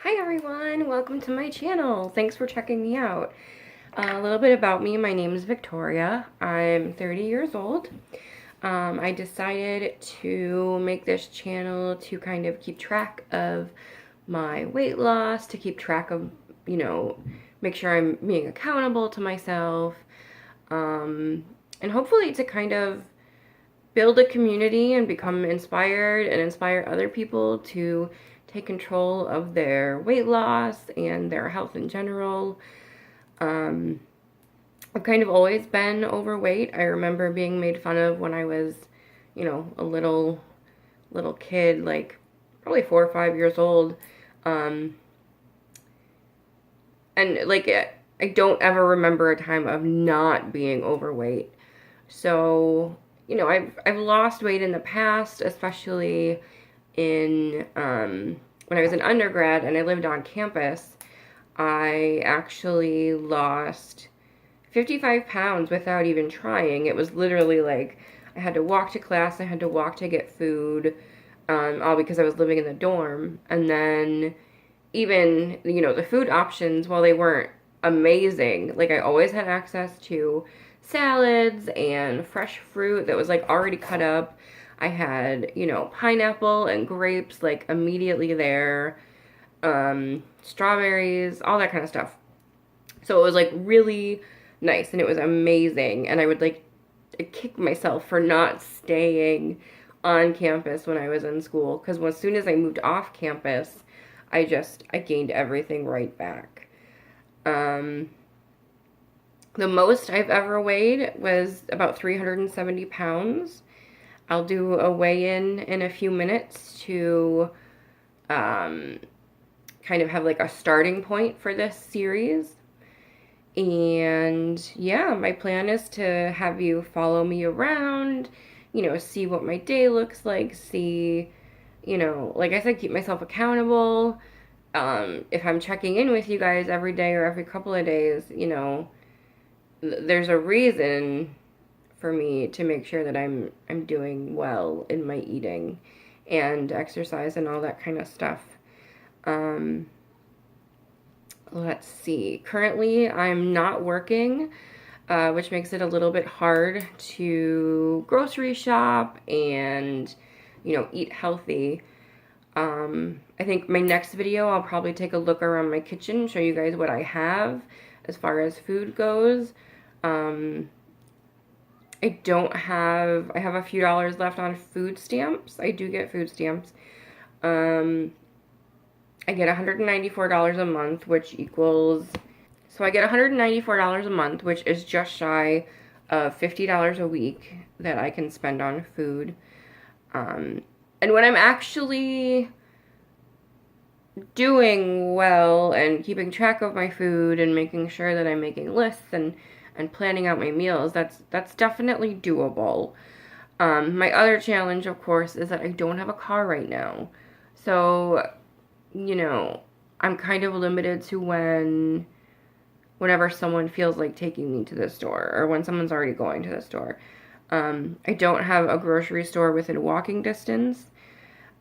Hi everyone, welcome to my channel. Thanks for checking me out. A little bit about me, my name is Victoria. I'm 30 years old. I decided to make this channel to kind of keep track of my weight loss, to keep track of, make sure I'm being accountable to myself, and hopefully to kind of build a community and become inspired and inspire other people to take control of their weight loss and their health in general. Um, I've kind of always been overweight. I remember being made fun of when I was, a little kid, like probably 4 or 5 years old. Um, and like I don't ever remember a time of not being overweight. So, I've lost weight in the past, especially in when I was an undergrad and I lived on campus. I actually lost 55 pounds without even trying. It was literally like I had to walk to class, I had to walk to get food, all because I was living in the dorm. And then even, the food options, while they weren't amazing, like I always had access to salads and fresh fruit that was like already cut up. I had, pineapple and grapes like immediately there, strawberries, all that kind of stuff. So it was like really nice and it was amazing. And I would like kick myself for not staying on campus when I was in school, because as soon as I moved off campus, I gained everything right back. The most I've ever weighed was about 370 pounds. I'll do a weigh-in a few minutes to kind of have like a starting point for this series. And yeah, my plan is to have you follow me around, see what my day looks like, see, like I said, keep myself accountable. If I'm checking in with you guys every day or every couple of days, there's a reason for me to make sure that I'm doing well in my eating and exercise and all that kind of stuff. Let's see. Currently, I'm not working, which makes it a little bit hard to grocery shop and, eat healthy. I think my next video, I'll probably take a look around my kitchen, show you guys what I have as far as food goes. I have a few dollars left on food stamps. I do get food stamps. I get $194 a month, which equals, so I get $194 a month, which is just shy of $50 a week that I can spend on food. And when I'm actually doing well and keeping track of my food and making sure that I'm making lists and planning out my meals, that's definitely doable. My other challenge, of course, is that I don't have a car right now. So, I'm kind of limited to whenever someone feels like taking me to the store or when someone's already going to the store. I don't have a grocery store within walking distance.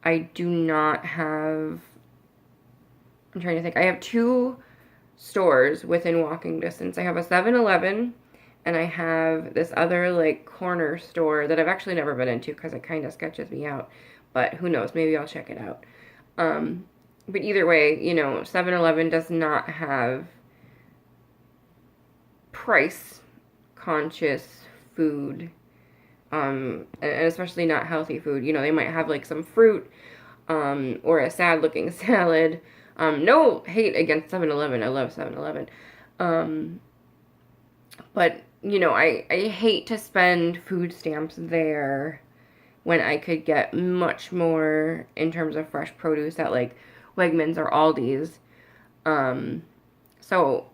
I do not have, I'm trying to think, I have 2 stores within walking distance. I have a 7-Eleven and I have this other like corner store that I've actually never been into because it kind of sketches me out, but who knows, maybe I'll check it out. But either way, 7-Eleven does not have price conscious food, and especially not healthy food. They might have like some fruit, or a sad looking salad. No hate against 7-Eleven. I love 7-Eleven. But, I hate to spend food stamps there when I could get much more in terms of fresh produce at like Wegmans or Aldi's. So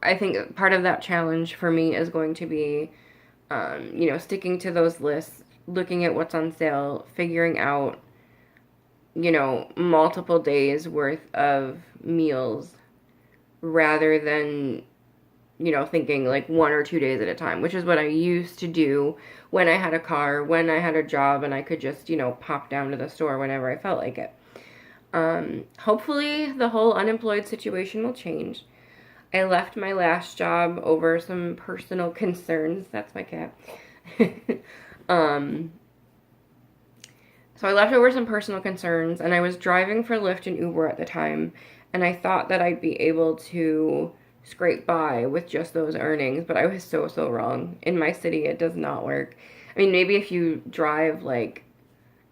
I think part of that challenge for me is going to be, sticking to those lists, looking at what's on sale, figuring out, multiple days worth of meals rather than, thinking like 1 or 2 days at a time, which is what I used to do when I had a car, when I had a job, and I could just, pop down to the store whenever I felt like it. Hopefully the whole unemployed situation will change. I left my last job over some personal concerns. That's my cat. um, so I left over some personal concerns, and I was driving for Lyft and Uber at the time, and I thought that I'd be able to scrape by with just those earnings, but I was so wrong. In my city, it does not work. I mean, maybe if you drive like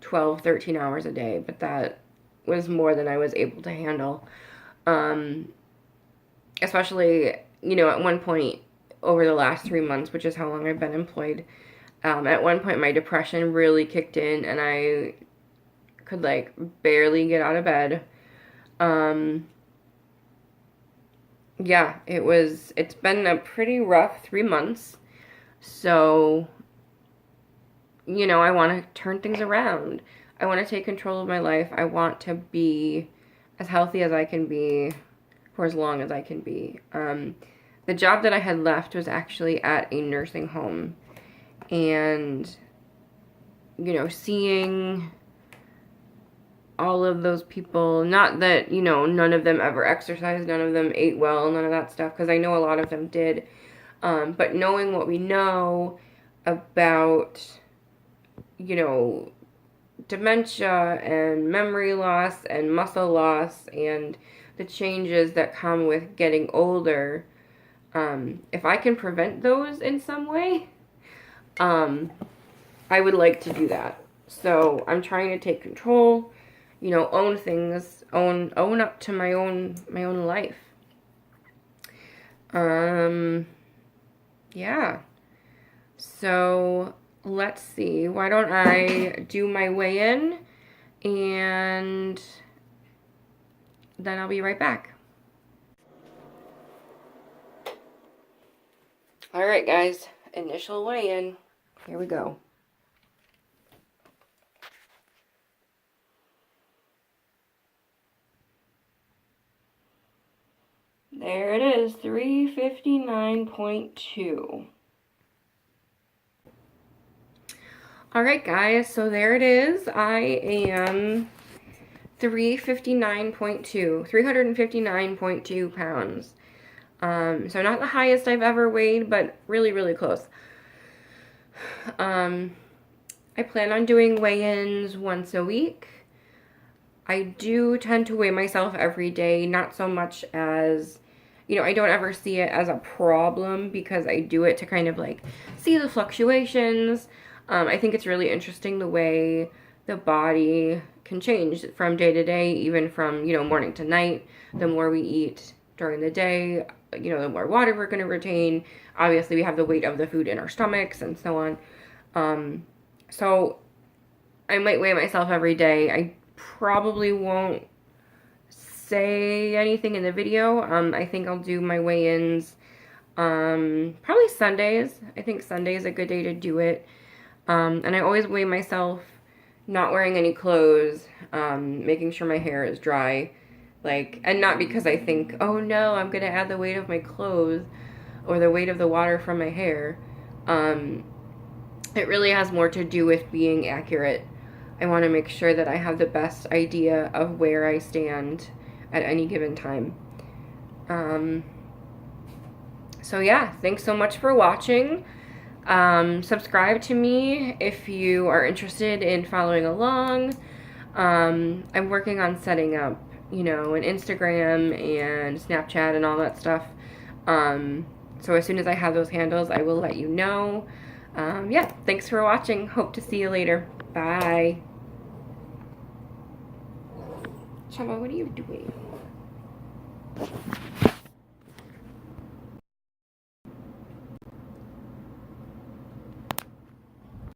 12, 13 hours a day, but that was more than I was able to handle. Especially, you know, at one point over the last 3 months, which is how long I've been employed, at one point my depression really kicked in and I could like barely get out of bed. Yeah, it's been a pretty rough 3 months. So, you know, I want to turn things around. I want to take control of my life. I want to be as healthy as I can be for as long as I can be. The job that I had left was actually at a nursing home. And, you know, seeing all of those people, not that, you know, none of them ever exercised, none of them ate well, none of that stuff, because I know a lot of them did. But knowing what we know about, you know, dementia and memory loss and muscle loss and the changes that come with getting older, if I can prevent those in some way, I would like to do that. So I'm trying to take control, you know, own things, own up to my own life. Yeah. So let's see. Why don't I do my weigh-in and then I'll be right back. All right, guys. Initial weigh-in. Here we go. There it is, 359.2. All right, guys, so there it is. I am 359.2 pounds. So not the highest I've ever weighed, but really close. I plan on doing weigh-ins once a week. I do tend to weigh myself every day, not so much as, you know, I don't ever see it as a problem because I do it to kind of like see the fluctuations. I think it's really interesting the way the body can change from day to day, even from, you know, morning to night. The more we eat during the day, you know, the more water we're going to retain. Obviously, we have the weight of the food in our stomachs and so on. So I might weigh myself every day. I probably won't say anything in the video. I think I'll do my weigh-ins probably Sundays. I think Sunday is a good day to do it. And I always weigh myself not wearing any clothes, making sure my hair is dry. Like, and not because I think, oh no, I'm gonna add the weight of my clothes or the weight of the water from my hair. It really has more to do with being accurate. I want to make sure that I have the best idea of where I stand at any given time. So yeah, thanks so much for watching. Subscribe to me if you are interested in following along. I'm working on setting up, you know, an Instagram and Snapchat and all that stuff. So as soon as I have those handles, I will let you know. Yeah, thanks for watching. Hope to see you later. Bye. Chama, what are you doing?